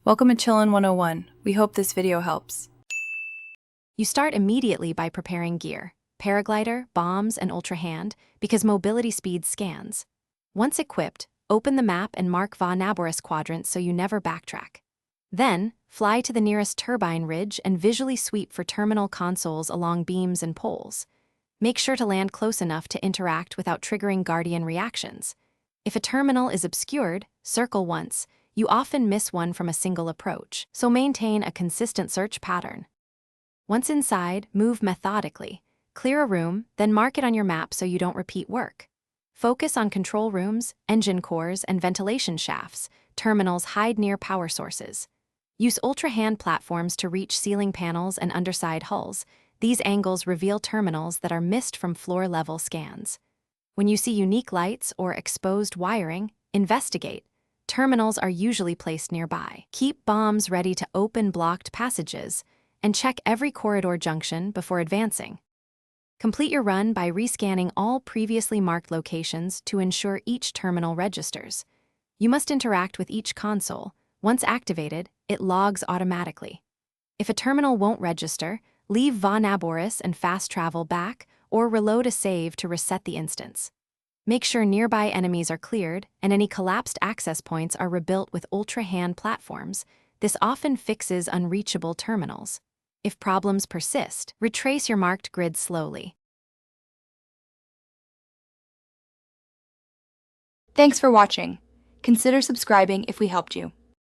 Welcome to Chillin' 101. We hope this video helps. You start immediately by preparing gear, paraglider, bombs, and ultra hand, because mobility speed scans. Once equipped, open the map and mark Vah Naboris quadrant so you never backtrack. Then, fly to the nearest turbine ridge and visually sweep for terminal consoles along beams and poles. Make sure to land close enough to interact without triggering Guardian reactions. If a terminal is obscured, circle once. You often miss one from a single approach, so maintain a consistent search pattern. Once inside, move methodically. Clear a room, then mark it on your map so you don't repeat work. Focus on control rooms, engine cores, and ventilation shafts. Terminals hide near power sources. Use ultra-hand platforms to reach ceiling panels and underside hulls. These angles reveal terminals that are missed from floor-level scans. When you see unique lights or exposed wiring, investigate. Terminals are usually placed nearby. Keep bombs ready to open blocked passages, and check every corridor junction before advancing. Complete your run by rescanning all previously marked locations to ensure each terminal registers. You must interact with each console. Once activated, it logs automatically. If a terminal won't register, leave Vah Naboris and fast travel back, or reload a save to reset the instance. Make sure nearby enemies are cleared and any collapsed access points are rebuilt with ultra-hand platforms. This often fixes unreachable terminals. If problems persist, retrace your marked grid slowly. Thanks for watching. Consider subscribing if we helped you.